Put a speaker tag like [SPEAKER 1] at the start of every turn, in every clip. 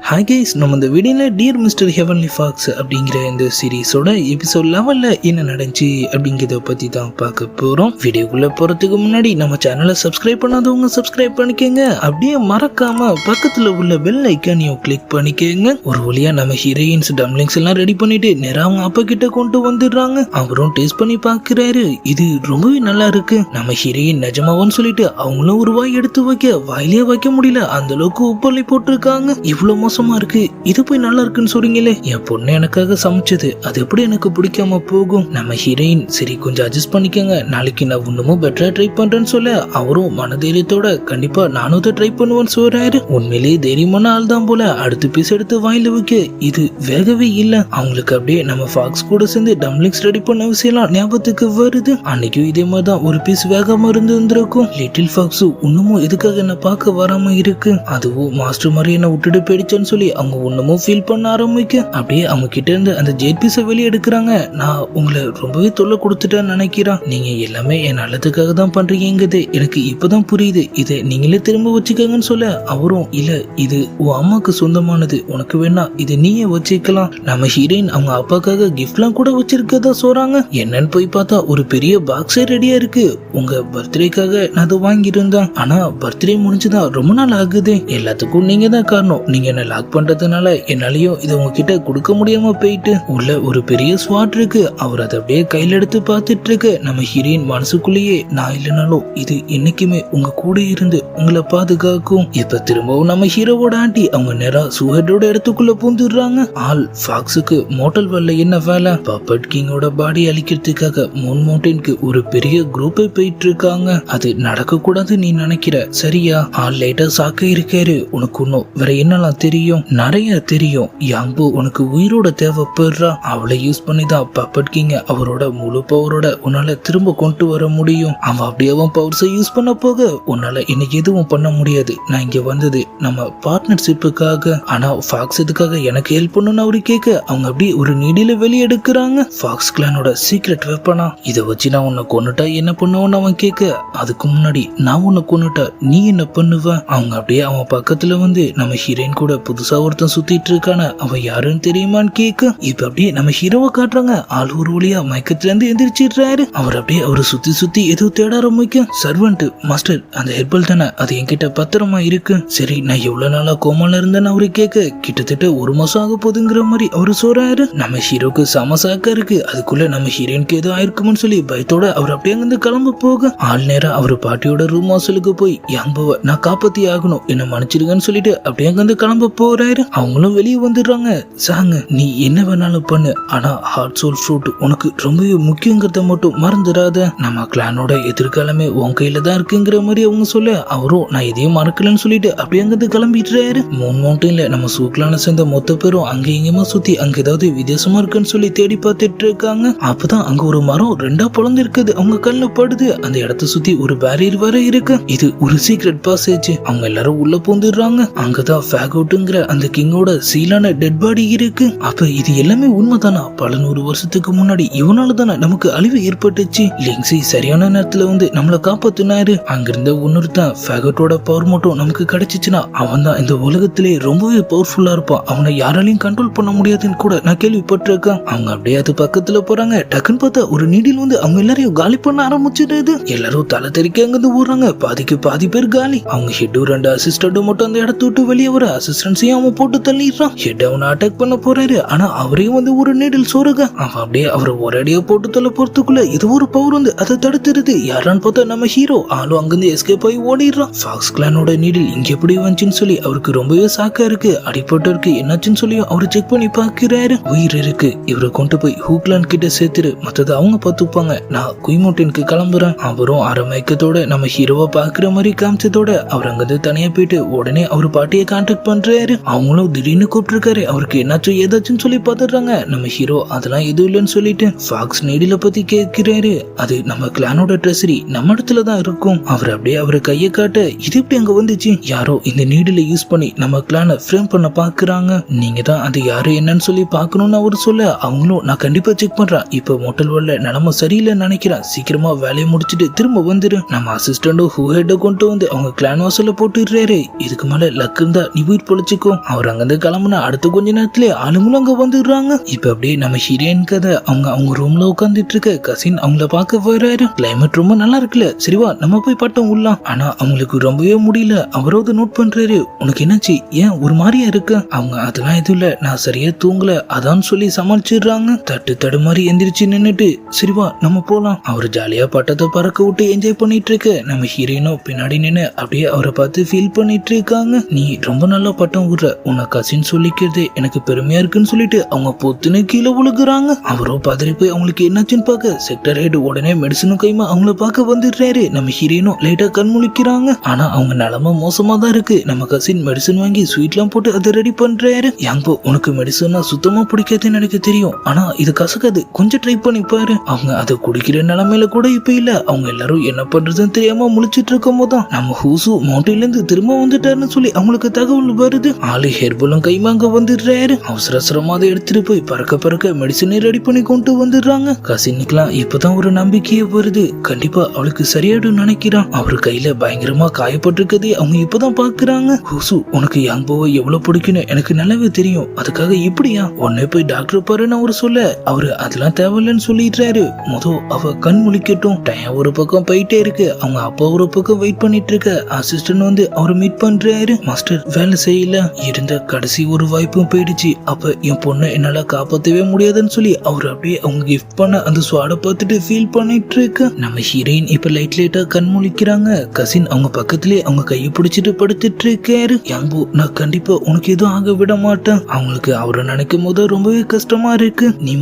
[SPEAKER 1] Hi guys, நம்ம இந்த வீடியோவில் டியர் மிஸ்டர் ஹெவன்லி ஃபாக்ஸ் அப்படிங்கிற இந்த சீரீஸோட எபிசோட் 11ல் என்ன நடந்துச்சு அப்படிங்கிறத பற்றி தான் பார்க்க போகிறோம். வீடியோக்குள்ளே போகிறதுக்கு முன்னாடி நம்ம சேனலை சப்ஸ்கிரைப் பண்ணாதவங்க சப்ஸ்கிரைப் பண்ணிக்கோங்க. அப்படியே மறக்காமல் பக்கத்தில் உள்ள பெல் ஐக்கானையும் கிளிக் பண்ணிக்கோங்க. ஒரு வழியாக நம்ம ஹீரோயின்ஸ் டம்ளிங்ஸ் எல்லாம் ரெடி பண்ணிட்டு நேராக அவங்க அப்பா கிட்ட கொண்டு வந்துடுறாங்க. அவரும் டேஸ்ட் பண்ணி பார்க்குறாரு. இது ரொம்பவே நல்லா இருக்கு. நம்ம ஹீரோயின் நிஜமாவான்னு சொல்லிட்டு அவங்களும் ஒரு வாய் எடுத்து வைக்க வாயிலே வைக்க முடியல, அந்த அளவுக்கு உப்பள்ளி போட்டிருக்காங்க. இவ்வளோ மோசமா இருக்கு, இது போய் நல்லா இருக்குன்னு சொல்றீங்களே. என் பொண்ணு எனக்காக சமைச்சது, அது எப்படி எனக்கு பிடிக்காம போகும்? நம்ம ஹீரோயின் சரி கொஞ்சம் அட்ஜஸ்ட் பண்ணிக்கங்க, நாளைக்கு நான் இன்னமும் பெட்டரா ட்ரை பண்றேன்னு சொல்ல அவரும் மனதைரியத்தோட கண்டிப்பா நானும் அதை ட்ரை பண்ணுவேன்னு சொல்றாரு. உண்மையிலேயே தைரியமான ஆள் தான் போல. அடுத்த பீஸ் எடுத்து வாயில வைக்க இது வேகவே இல்ல. அவங்களுக்கு அப்படியே நம்ம ஃபாக்ஸ் கூட சேர்ந்து டம்ளிங்ஸ் ரெடி பண்ண விஷயம்லாம் ஞாபகத்துக்கு வருது. அன்னைக்கும் இதே மாதிரிதான் ஒரு பீஸ் வேகாம இருந்திருக்கும். லிட்டில் ஃபாக்ஸ் இன்னமும் எதுக்காக என்ன பார்க்க வராம இருக்கு, அதுவும் மாஸ்டர் மாதிரி என்ன விட்டுட்டு போயிடுச்சேன்னு சொல்லி அவங்க ஒண்ணுமோ ஃபீல் பண்ண ஆரம்பிக்க அப்படியே அவங்க கிட்ட இருந்து அந்த ஜெட் பீஸை வெளியே எடுக்கிறாங்க. நான் உங்களை ரொம்பவே தொல்லை கொடுத்துட்டேன்னு நினைக்கிறேன். நீங்க எல்லாமே என் நல்லதுக்காக தான் பண்றீங்கிறது எனக்கு இப்பதான் புரியுது. இதை நீங்களே திரும்ப வச்சுக்கங்கன்னு சொல்ல அவரும் இல்ல, இது உன் அம்மாக்கு சொந்தமானது, உனக்கு வேணா இதை நீயே வச்சுக்கலாம். நம்ம ஹீரோயின் அவங்க அப்பாக்காக கிஃப்ட்லாம் கூட வச்சிருக்கதா சொல்றாங்க. என்னன்னு போய் பார்த்தா ஒரு பெரிய பாக்ஸே ரெடியா இருக்கு. உங்க பர்த்டேக்காக நான் அதை வாங்கியிருந்தேன், ஆனா பர்த்டே முடிஞ்சுதான் ரொம்ப நாள் ஆகுது. எல்லாத்துக்கும் நீங்க தான் காரணம். நீங்க என்ன லாக் பண்றதுனால என்னாலயும் இதை உங்ககிட்ட கொடுக்க முடியாம போயிட்டு. உள்ள ஒரு பெரிய ஸ்வாட் இருக்கு. அவர் அதை அப்படியே கையில எடுத்து பார்த்துட்டு இருக்கு. நம்ம ஹீரோயின் மனசுக்குள்ளேயே நான் இல்லைனாலும் இது என்னைக்குமே உங்க கூட இருந்து உங்களை பாதுகாக்கும். இப்ப திரும்பவும் நம்ம ஹீரோவோட ஆண்டி அவங்க நேரா சுஹெட்டோட இடத்துக்குள்ள பூந்துடுறாங்க. ஆல் ஃபாக்ஸுக்கு மோட்டல் வரல என்ன வேலை? பப்பட் கிங்கோட பாடி அழிக்கிறதுக்காக மூன் மவுண்டனுக்கு ஒரு பெரிய குரூப்பை போயிட்டு இருக்காங்க. அது நடக்க கூடாது நீ நினைக்கிற சரியா? ஆல் லைட்டா சாக்க இருக்காரு. உனக்கு இன்னும் வேற என்னெல்லாம் தெரியும்? நிறைய தெரியும். யாம்பு உனக்கு உயிரோட தேவைப்படுறா. அவளை யூஸ் பண்ணி தான் பப்பட் கிங்க அவரோட முழு பவரோட உன்னால திரும்ப கொண்டு வர முடியும். அவன் அப்படியே அவன் பவர்ஸை யூஸ் பண்ண போக உன்னால இன்னைக்கு எதுவும் பண்ண முடியாது. நான் இங்க வந்தது நம்ம பார்ட்னர்ஷிப்புக்காக. ஆனா ஃபாக்ஸ் இதுக்காக எனக்கு ஹெல்ப் பண்ணணும்னு அவரு கேட்க அவங்க அப்படியே ஒரு நீடில வெளியே எடுக்கிறாங்க. ஃபாக்ஸ் கிளானோட சீக்ரெட் வெப்பனா, இதை வச்சு நான் உன்னை கொன்னுட்டா என்ன பண்ணுவேன்னு அவன் கேட்க அதுக்கு முன்னாடி நான் உன்னை கொன்னுட்டா நீ என்ன பண்ணுவ? அவங்க அப்படியே அவன் பக்கத்துல வந்து நம்ம ஹீரோயின் கூட புதுசா ஒருத்தன் சுத்திட்டு இருக்கான, அவன் யாருன்னு தெரியுமான்னு கேட்க இப்ப அப்படியே நம்ம ஹீரோவை காட்டுறாங்க. ஆள் ஒரு வழியா மயக்கத்துல இருந்து எந்திரிச்சிடுறாரு. அவர் அப்படியே அவரை சுத்தி சுத்தி ஏதோ தேட ஆரம்பிக்க சர்வெண்ட் மாஸ்டர் அந்த ஹெர்பல் தானே, அது என்கிட்ட பத்திரமா இருக்கு. சரி நான் எவ்வளவு நாளா கோமால இருந்தேன்னு அவரு கேட்க கிட்டத்தட்ட ஒரு மாசம் ஆக போதுங்கிற மாதிரி அவரு சொல்றாரு. நம்ம ஹீரோக்கு சமசாக்கா இருக்கு. அதுக்குள்ள நம்ம ஹீரோயினுக்கு ஏதோ ஆயிருக்கும்னு சொல்லி பயத்தோட அவர் அப்படியே அங்கிருந்து கிளம்ப போக ஆள் நேரம் அவரு பாட்டியோட ரூம் வாசலுக்கு போய் யாம்பவ நான் காப்பாத்தி ஆகணும், என்ன மன்னிச்சிருங்கன்னு சொல்லிட்டு அப்படியே அங்கிருந்து கிளம்ப போறாரு. அவங்களும் வெளியே வந்துடுறாங்க. சாங்க நீ என்ன வேணாலும் பண்ணு, ஆனா ஹார்ட் சோல் ஃப்ரூட் உனக்கு ரொம்பவே முக்கியங்கிறத மட்டும் மறந்துடாத. நம்ம கிளானோட எதிர்காலமே உன் கையில தான் இருக்குங்கிற மாதிரி அவங்க சொல்ல அவரும் நான் எதையும் மறக்கலன்னு சொல்லிட்டு அப்படியே அங்கிருந்து கிளம்பிடுறாரு. மூன் மவுண்டன்ல நம்ம சூக்லான சேர்ந்த மொத்த பேரும் அங்க இங்கமா சுத்தி அங்க ஏதாவது வித்தியாசமா இருக்குன்னு சொல்லி தேடி பார்த்துட்டு இருக்காங்க. அப்பதான் அங்க ஒரு மரம் ரெண்டா பொழந்து இருக்குது. அவங்க கல்ல படுது. அந்த இடத்த சுத்தி ஒரு பேரியர் வர இருக்கு. இது ஒரு சீக்ரெட் பாசேஜ். அவங்க எல்லாரும் உள்ள பூந்துடுறாங்க. அங்கதான் ஃபேகோட்டுங்கிற அந்த கிங்கோட சீலான டெட் பாடி இருக்கு. அப்ப இது எல்லாமே உண்மைதானா? பல 100 வருஷத்துக்கு முன்னாடி இவனால தானே நமக்கு அழிவு ஏற்பட்டுச்சு. லிங்ஸி சரியான நேரத்துல வந்து நம்மள காப்பாத்தினாரு. அங்கிருந்த இன்னொருத்தான் ஃபேகோட்டோட பவர் மட்டும் நமக்கு கிடைச்சிச்சுன்னா அவன் தான் இந்த உலகத்திலே ரொம்பவே பவர்ஃபுல்லா இருப்பான். அவனை யாராலையும் கண்ட்ரோல் பண்ண முடியாதுன்னு கூட நான் கேள்விப்பட்டிருக்கேன். அவங்க அப்படியே அது பக்கத்துல போறாங்க. டக்குன்னு பார்த்தா ஒரு நீடில் வந்து அவங்க எல்லாரையும் காலி பண்ண ஆரம்பிச்சிடுது. எல்லாரும் தலை தெறிக்க அங்கிருந்து ஊடுறாங்க. பாதிக்கு பாதி பேர் காலி. அவங்க ஹெட்டும் 2 அசிஸ்டன்ட்டும் மட்டும் அந்த இடத்த விட்டு வெளியே வர அசிஸ்டன்ஸையும் அவன் போட்டு தள்ளிடுறான். ஹெட் அவனை அட்டாக் பண்ண போறாரு. ஆனா அவரையும் வந்து ஒரு நீடில் சோறுக அவன் அப்படியே அவரை ஒரேடியா போட்டு தள்ள போறதுக்குள்ள இது ஒரு பவர் வந்து அதை தடுத்துருது. யாரான்னு பார்த்தா நம்ம ஹீரோ. ஆளும் அங்கிருந்து எஸ்கேப் ஆகி ஓடிடுறான். ஃபாக்ஸ் கிளானோட நீடில் இங்க எப்படி வந்துச்சுன்னு சொல்லி அவருக்கு ரொம்பவே சாக்கா இருக்கு. அடிப்பட்டு இருக்கு. என்னாச்சுன்னு சொல்லி அவரு செக் பண்ணி பாக்குறாரு. உயிர் இருக்கு, இவரை கொண்டு போய் ஹூக்லாண்ட் கிட்ட சேர்த்துரு, மத்ததை அவங்க பார்த்துப்பாங்க. நான் குயிமோட்டனுக்கு கிளம்புறேன். அவரும் அரமயக்கத்தோட நம்ம ஹீரோவை பாக்குற மாதிரி காமிச்சதோட அவர் அங்கிருந்து தனியா போயிட்டு உடனே அவர் பாட்டியை கான்டாக்ட் பண்றாரு. அவங்களும் திடீர்னு கூப்பிட்டுருக்காரு. அவருக்கு என்னாச்சும் ஏதாச்சும் சொல்லி பாத்துறாங்க. நம்ம ஹீரோ அதெல்லாம் எதுவும் இல்லைன்னு சொல்லிட்டு ஃபாக்ஸ் நீடில பத்தி கேட்கிறாரு. அது நம்ம கிளானோட ட்ரெஸரி நம்ம இடத்துலதான் இருக்கும். அவர் அப்படியே அவரை கையை காட்ட இது எப்படி அங்க வந்துச்சு? யாரோ இந்த நீடில யூஸ் பண்ணி நம்ம கிளானை ஃப்ரேம் பண்ண பாக்குறாங்க. நீங்க தான் அது யாரு என்னன்னு சொல்லி பாக்கணும்னு அவரு சொல்ல அவங்களும் நான் கண்டிப்பா செக் பண்றேன். இப்ப மோட்டல் வரல நிலைமை சரியில்லைன்னு நினைக்கிறேன். சீக்கிரமா வேலையை முடிச்சுட்டு திரும்ப வந்துரு. நம்ம அசிஸ்டண்டும் ஹூஹெட்டை கொண்டு வந்து அவங்க கிளான் வாசல்ல போட்டுடுறாரு. இதுக்கு மேல லக் இருந்தா நீ உயிர் பொழைச்சு வச்சுக்கோ. அவர் அங்கிருந்து கிளம்புனா அடுத்த கொஞ்ச நேரத்திலே ஆளுங்களும் அங்க வந்துடுறாங்க. இப்ப அப்படியே நம்ம ஹீரோயின் கதை அவங்க ரூம்ல உட்காந்துட்டு இருக்க கசின் அவங்கள பார்க்க வர்றாரு. கிளைமேட் ரொம்ப நல்லா இருக்குல்ல, சரிவா நம்ம போய் பட்டம் உள்ளலாம். ஆனா அவங்களுக்கு ரொம்பவே முடியல. அவரோட நோட் பண்றாரு, உனக்கு என்னாச்சு, ஏன் ஒரு மாதிரியா இருக்கு? அவங்க அதெல்லாம் எதுவும் இல்ல, நான் சரியா தூங்கல அதான் சொல்லி சமாளிச்சிடுறாங்க. தடு மாதிரி எந்திரிச்சு நின்னுட்டு சரிவா நம்ம போலாம். அவர் ஜாலியா பட்டத்தை பறக்க விட்டு என்ஜாய் பண்ணிட்டு இருக்க நம்ம ஹீரோயினும் பின்னாடி நின்னு அப்படியே அவரை பார்த்து ஃபீல் பண்ணிட்டு இருக்காங்க. நீ ரொம்ப நல்லா பட்டம் விடுற, உன்னை கசின் சொல்லிக்கிறதே எனக்கு பெருமையா இருக்குன்னு சொல்லிட்டு அவங்க பொத்துன்னு கீழே விழுகுறாங்க. அவரோ பதறி போய் அவங்களுக்கு என்னாச்சுன்னு பார்க்க செக்டர் ஹெட் உடனே மெடிசனும் கைமா அவங்கள பார்க்க வந்துடுறாரு. நம்ம ஹீரோயினும் லைட்டா கண் முழிக்கிறாங்க. ஆனா அவங்க நிலைமை மோசமா தான் இருக்கு. நம்ம கசின் மெடிசன் வாங்கி ஸ்வீட்லாம் போட்டு அதை ரெடி பண்றாரு. யாங்கோ உனக்கு மெடிசன்னா சுத்தமா பிடிக்காதுன்னு எனக்கு தெரியும், ஆனா இது கசக்காது, கொஞ்சம் ட்ரை பண்ணி பாரு. அவங்க அதை குடிக்கிற நிலைமையில கூட இப்ப இல்ல. அவங்க எல்லாரும் என்ன பண்றதுன்னு தெரியாம முழிச்சிட்டு இருக்கும் போதுதான் நம்ம ஹூசு மவுண்டைன்ல இருந்து திரும்ப வந்துட்டாருன்னு சொல்லி அவங்களுக்கு தகவல் வருது. ஆளு ஹெர்பலும் கைமாங்க வந்துடுறாரு. அவசரமா அதை எடுத்துட்டு போய் பறக்க மெடிசனை ரெடி பண்ணி கொண்டு வந்துடுறாங்க. கசினிக்கலாம் இப்பதான் ஒரு நம்பிக்கையே வருது, கண்டிப்பா அவளுக்கு சரியாடும் நினைக்கிறான். அவர் கையில பயங்கரமா காயப்பட்டிருக்கதே அவங்க இப்பதான் பாக்குறாங்க. ஹூசு உனக்கு யாங்கோவை எவ்வளவு பிடிக்குன்னு எனக்கு நல்லாவே தெரியும், அதுக்காக இப்படியா உடனே போய் டாக்டர் பாருன்னு அவரு சொல்ல அவரு அதெல்லாம் தேவையில்லைன்னு சொல்லிடுறாரு. அவ கண் முழிக்கட்டும். டைம் ஒரு பக்கம் போயிட்டே இருக்கு. அவங்க அப்பா ஒரு பக்கம் வெயிட் பண்ணிட்டு இருக்க அசிஸ்டன்ட் வந்து அவரை மீட் பண்றாரு. மாஸ்டர் வேலை செய்யல, இருந்த கடைசி ஒரு வாய்ப்பும் போயிடுச்சு. அப்ப என் பொண்ணை என்னால காப்பாத்தவே முடியாதுன்னு சொல்லி அவர் அப்படியே அவங்க கிஃப்ட் பண்ண அந்த ஸ்வாட பார்த்துட்டு ஃபீல் பண்ணிட்டு இருக்க நம்ம ஹீரோயின் இப்ப லைட்டா கண் முழிக்கிறாங்க. கசின் அவங்க பக்கத்திலே அவங்க கையை பிடிச்சிட்டு படுத்துட்டு இருக்காரு. யாம்பு நான் கண்டிப்பா உனக்கு எதுவும் ஆக விட மாட்டேன். அவங்களுக்கு அவரை நினைக்கும் போது ரொம்பவே கஷ்டமா இருக்கு. நீ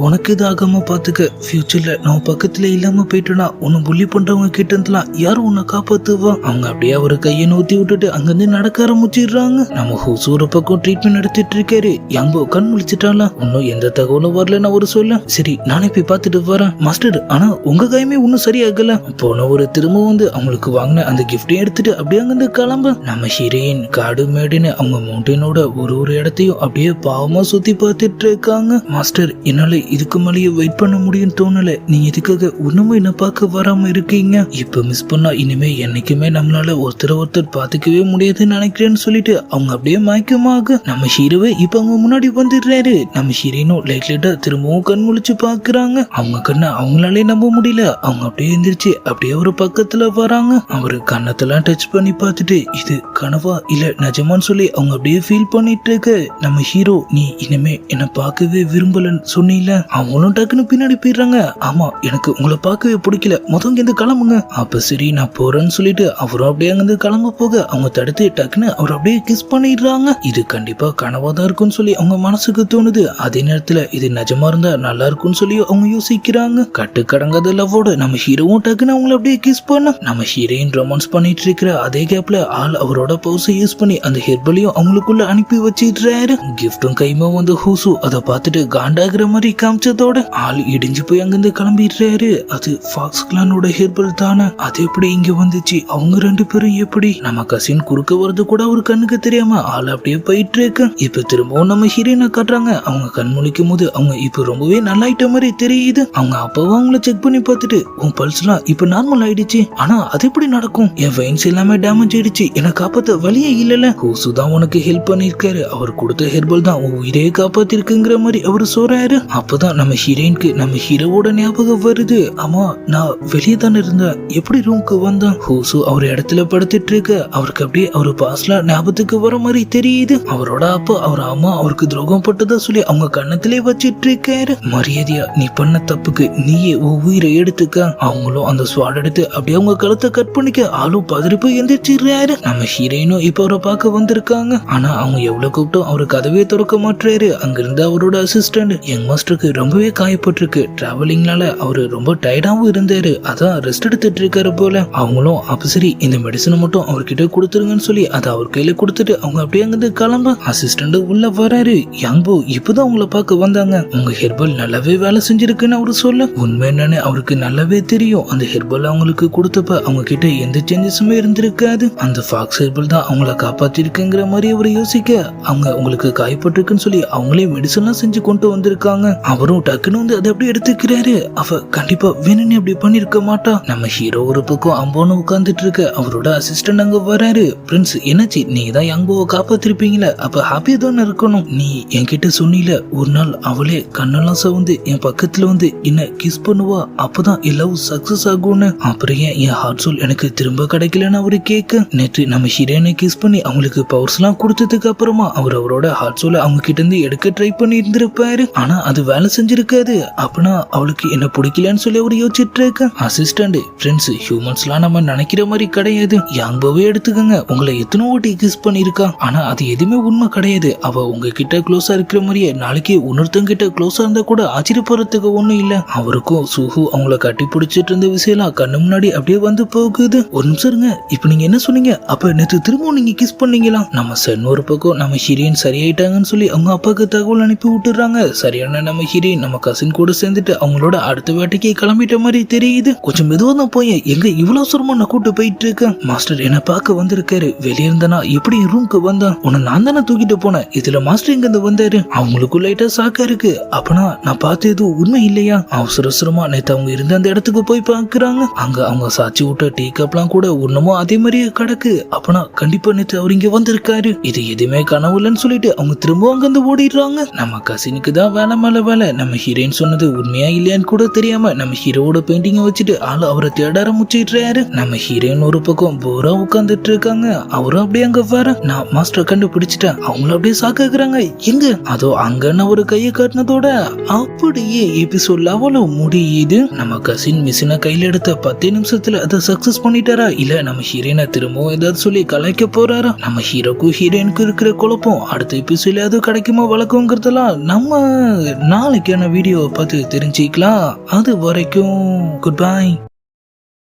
[SPEAKER 1] உனக்கு இது ஆகாம பாத்துக்க. ஃபியூச்சர்ல நான் பக்கத்துல இல்லாம போயிட்டேனா உன்னை புள்ளி பண்றவங்க கிட்ட இருந்தலாம் யாரும் உன்னை காப்பாத்துவா. அவங்க அப்படியே அவரு கையை நூத்தி விட்டுட்டு அங்கிருந்து நடக்க ஆரம்பிச்சிடுறாங்க. நம்ம ஹூசு ஒரு பக்கம் ட்ரீட்மெண்ட் எடுத்துட்டு இருக்காரு. யாம்போ கண் முழிச்சிட்டால, இன்னும் எந்த தகவலும் வரலன்னு அவரு சொல்ல சரி நானே போய் பார்த்துட்டு வரேன். மாஸ்டர் ஆனா உங்க கையுமே ஒன்னும் சரியாகல. போன ஒரு திரும்ப வந்து அவங்களுக்கு வாங்கின அந்த கிஃப்டையும் எடுத்துட்டு அப்படியே அங்கிருந்து கிளம்ப நம்ம ஹீரோயின் காடு மேடுன்னு அவங்க மவுண்டனோட ஒரு இடத்தையும் அப்படியே பாவமா சுத்தி பார்த்துட்டு இருக்காங்க. மாஸ்டர் என்னால இதுக்கு மேலேயே வெயிட் பண்ண முடியும்னு தோணல, நீங்க இதுக்காக ஒண்ணுமே என்ன பார்க்க வராம இருக்கீங்க. இப்ப மிஸ் பண்ணா இனிமே என்னைக்குமே நம்மளால ஒருத்தர் பாத்துக்கவே முடியாதுன்னு நினைக்கிறேன்னு சொல்லிட்டு அவங்க அப்படியே மயக்கமாக நம்ம ஹீரோவை இப்ப அவங்க முன்னாடி வந்துடுறாரு. நம்ம ஹீரோயினும் லைட்டா திரும்பவும் கண் முழிச்சு பாக்குறாங்க. அவங்க கண்ணை அவங்களாலே நம்ப முடியல. அவங்க அப்படியே எந்திரிச்சு அப்படியே ஒரு பக்கத்துல வராங்க. அவரு கண்ணத்தெல்லாம் டச் பண்ணி பார்த்துட்டு இது கனவா இல்ல நிஜமான்னு சொல்லி அவங்க அப்படியே ஃபீல் பண்ணிட்டு இருக்க நம்ம ஹீரோ நீ இனிமே என்ன பார்க்கவே விரும்பலன்னு சொன்னீல. அவங்களும் டக்குன்னு பின்னாடி போயிடுறாங்க. ஆமா எனக்கு உங்களை பார்க்கவே பிடிக்கல, முதங்க இருந்து கிளம்புங்க. அப்ப சரி நான் போறேன்னு சொல்லிட்டு அவரும் அப்படியே அங்கிருந்து கிளம்ப போக அவங்க தடுத்து டக்குன்னு அவர் அப்படியே கிஸ் பண்ணிடுறாங்க. இது கண்டிப்பா கனவாதான் இருக்கும்னு சொல்லி அவங்க மனசுக்கு தோணுது. அதே நேரத்துல இது நிஜமா இருந்தா நல்லா இருக்கும்னு சொல்லி அவங்க யோசிக்கிறாங்க. கட்டுக்கடங்காத லவ்வோட நம்ம ஹீரோவும் டக்குன்னு அவங்களை அப்படியே கிஸ் பண்ண நம்ம ஹீரோயின் ரொமான்ஸ் பண்ணிட்டு இருக்கிற அதே கேப்ல ஆள் அவரோட பவுசை யூஸ் பண்ணி அந்த ஹெர்பலையும் அவங்களுக்குள்ள அனுப்பி வச்சிடுறாரு. கிஃப்டும் கைமா வந்து ஹூசு அதை பார்த்துட்டு காண்டாகிற மாதிரி காமிச்சதோட ஆள் இடிஞ்சு போய் அங்கிருந்து கிளம்பிடுறாரு. அது ஃபாக்ஸ் கிளானோட ஹெர்பல் தானே, அது எப்படி இங்க வந்துச்சு, அவங்க ரெண்டு பேரும் எப்படி? நம்ம கசின் குறுக்க வருது கூட ஒரு கண்ணுக்கு தெரியாம ஆள் அப்படியே போயிட்டு இருக்கு. இப்ப திரும்பவும் நம்ம ஹீரோயினை காட்டுறாங்க. அவங்க கண் முழிக்கும் போது அவங்க இப்ப ரொம்பவே நல்லாயிட்ட மாதிரி தெரியுது. அவங்க அப்பாவும் அவங்கள செக் பண்ணி பார்த்துட்டு உன் பல்ஸ் எல்லாம் இப்ப நார்மல் ஆயிடுச்சு, ஆனா அது எப்படி நடக்கும், என் வெயின்ஸ் எல்லாமே டேமேஜ் ஆயிடுச்சு, எனக்கு காப்பாத்த வழியே இல்லல. ஹூசு தான் உனக்கு ஹெல்ப் பண்ணிருக்காரு, அவர் கொடுத்த ஹெர்பல் தான் உன் உயிரே காப்பாத்திருக்குங்கிற மாதிரி அவரு சொல்றாரு. அப்பதான் நம்ம ஹீரோயினுக்கு நம்ம ஹீரோவோட ஞாபகம் வருது. ஆமா நான் வெளியே தானே இருந்தேன், எப்படி ரூம்க்கு வந்தேன்? ஹூசு அவர் இடத்துல படுத்துட்டு இருக்க அவருக்கு அப்படியே அவர் பாஸ்ல ஞாபகத்துக்கு வர மாதிரி தெரியுது. அவரோட அப்பா அவர் அம்மா அவருக்கு துரோகம் பட்டதா சொல்லி அவங்க கண்ணத்திலே வச்சிட்டு இருக்காரு. மரியாதையா நீ பண்ண தப்புக்கு நீயே உயிரை எடுத்துக்க. அவங்களும் அந்த ஸ்வாட் எடுத்து அப்படியே அவங்க கழுத்தை கட் பண்ணிக்க ஆளும் பதறி போய் எந்திரிச்சிடுறாரு. நம்ம ஹீரோயினும் இப்ப அவரை பார்க்க வந்திருக்காங்க. ஆனா அவங்க எவ்வளவு கூப்பிட்டோம் அவரு கதவே திறக்க மாட்டாரு. அங்கிருந்து அவரோட அசிஸ்டன்ட் யங் மாஸ்டருக்கு ரொம்பவே காயப்பட்டிருக்கு, டிராவலிங்னால அவரு ரொம்ப டயர்டாவும் இருந்தாரு, அதான் ரெஸ்ட் எடுத்துட்டு இருக்காரு போல. அவங்களும் அப்ப சரி இந்த மெடிசனை மட்டும் அவர்கிட்ட கொடுத்துருங்கன்னு சொல்லி அதை அவர் கையில கொடுத்துட்டு அவங்க அப்படியே அங்கிருந்து கிளம்ப அசிஸ்டன்ட் உள்ள வராரு. யாங்போ இப்பதான் உங்களை பார்க்க வந்தாங்க, உங்க ஹெர்பல் நல்லாவே வேலை செஞ்சிருக்குன்னு அவரு சொல்ல உண்மை என்னன்னு அவருக்கு நல்லாவே தெரியும். அந்த ஹெர்பல் அவங்களுக்கு கொடுத்தப்ப அவங்க கிட்ட எந்த சேஞ்சஸுமே இருந்திருக்காது. அந்த ஃபாக்ஸ் ஹெர்பல் தான் அவங்கள காப்பாத்திருக்குங்கிற மாதிரி அவர் யோசிக்க அவங்க உங்களுக்கு காயப்பட்டிருக்குன்னு சொல்லி அவங்களே மெடிசன்லாம் செஞ்சு கொண்டு வந்திருக்காங்க. அவரும் டக்குன்னு வந்து அதை அப்படியே எடுத்துக்கிறாரு. அவ கண்டிப்பா வேணும்னு அப்படி பண்ணிருக்க மாட்டா. நம்ம ஹீரோ ஒரு பக்கம் அம்போன்னு உட்கார்ந்துட்டு இருக்க அவரோட அசிஸ்டன்ட் அங்க வராரு. பிரின்ஸ் என்னாச்சு, நீங்க தான் யாங்கோ சுகுவை காப்பாத்திருப்பீங்களே, அப்ப ஹாப்பியா தானே இருக்கணும். நீ என்கிட்ட சொன்னில ஒரு நாள் அவளே கண்ணெல்லாம் சவுந்து என் பக்கத்துல வந்து என்ன கிஸ் பண்ணுவா, அப்பதான் லவ் சக்சஸ் ஆகும்னு. அப்புறம் என் ஹார்ட் சோல் எனக்கு திரும்ப கிடைக்கலன்னு அவரு கேட்க, நேற்று நம்ம ஹீரோயினை கிஸ் பண்ணி அவங்களுக்கு பவர்ஸ் எல்லாம் கொடுத்ததுக்கு அப்புறமா அவர் அவரோட ஹார்ட் சோலை அவங்க கிட்ட இருந்து எடுக்க ட்ரை பண்ணி இருந்திருப்பாரு. ஆனா அது வேலை செஞ்சிருக்காது. அப்பனா அவளுக்கு என்ன பிடிக்கலன்னு சொல்லி அவர் யோசிச்சுட்டு இருக்க. அசிஸ்டன்ட் ஃப்ரெண்ட்ஸ் ஹியூமன்ஸ் எல்லாம் நம்ம நினைக்கிற மாதிரி கிடையாது. யாங்பாவே எடுத்துக்கங்க, உங்களை எத்தனை வாட்டி கிஸ் பண்ணிருக்கா, ஆனா அது எதுவுமே உண்மை கிடையாது. அவ உங்ககிட்ட க்ளோஸா இருக்கிற மாதிரியே நாளைக்கு இன்னொருத்தங்க கிட்ட க்ளோஸா இருந்தா கூட ஆச்சரியப்படுறதுக்கு ஒண்ணும் இல்ல. அவருக்கும் சுகு அவங்கள கட்டி பிடிச்சிட்டு இருந்த விஷயம் கண்ணு முன்னாடி அப்படியே வந்து போகுது. ஒரு நிமிஷம் இருங்க, இப்ப நீங்க என்ன சொன்னீங்க? அப்ப நேற்று திரும்பவும் நீங்க கிஸ் பண்ணீங்களா? நம்ம சன் ஒரு பக்கம் நம்ம ஹீரோயின் சரியாயிட்டாங்கன்னு சொல்லி அவங்க அப்பாவுக்கு தகவல் அனுப்பி விட்டுறாங்க. சரியான நம்ம ஹீரோயின் நம்ம கசின் கூட சேர்ந்துட்டு அவங்களோட அடுத்த வேட்டைக்கு கிளம்பிட்ட மாதிரி தெரியுது. கொஞ்சம் மெதுவா தான் போய் எங்க இவ்வளவு சுரமா நான் கூட்டு போயிட்டு இருக்கேன். மாஸ்டர் என்ன பார்க்க வந்திருக்காரு. வெளியே இருந்தானா எப்படி ரூம்க்கு வந்தான்? உன்னை நான் தானே தூக்கிட்டு போனேன். இதுல மாஸ்டர் இங்க இருந்து வந்தாரு. அவங்களுக்கும் லைட்டா சாக்கா இருக்கு. அப்பனா நான் பார்த்தது உண்மை இல்லையா? அவசர அவசரமா நேத்து அவங்க இருந்த அந்த இடத்துக்கு போய் பாக்குறாங்க. அங்க அவங்க சாட்சி விட்ட டீ கப்லாம் கூட ஒண்ணுமோ அதே மாதிரியே கிடக்கு. அப்பனா கண்டிப்பா நேத்து அவர் இங்க வந்திருக்காரு. இது எதுவுமே கனவுலன்னு சொல்லிட்டு அவங்க திரும்ப அங்க இருந்து ஓடிடுறாங்க. நம்ம கசினுக்கு தான் வேலை மேல வேலை. நம்ம ஹீரோயின் சொன்னது உண்மையா இல்லையான்னு கூட தெரியாம நம்ம ஹீரோவோட பெயிண்டிங்க வச்சுட்டு ஆளு அவரை தேட ஆரம்பிச்சிடுறாரு. நம்ம ஹீரோயின் ஒரு பக்கம் போரா உட்காந்துட்டு இருக்காங்க. அவரும் அப்படியே அங்க வர நான் மாஸ்டர் கண்டுபிடிச்சிட்டேன். அவங்கள அப்படியே சாக்குறாங்க. எங்க அதோ அங்கன்னு ஒரு கையை காட்டினதோட அப்படியே எபிசோட் லெவல முடியுது. நம்ம கசின் மிஷினை கையில எடுத்த 10 நிமிஷத்துல அதை சக்சஸ் பண்ணிட்டாரா, இல்ல நம்ம ஹீரோயினை திரும்பவும் ஏதாவது சொல்லி கலாய்க்க போறாரா? நம்ம ஹீரோக்கும் ஹீரோயினுக்கும் இருக்கிற குழப்பம் அடுத்த எபிசோட்ல அது கிடைக்குமா வழக்கங்கிறதெல்லாம் நம்ம நாளைக்கான வீடியோவை பார்த்து தெரிஞ்சுக்கலாம். அது வரைக்கும் குட் பை.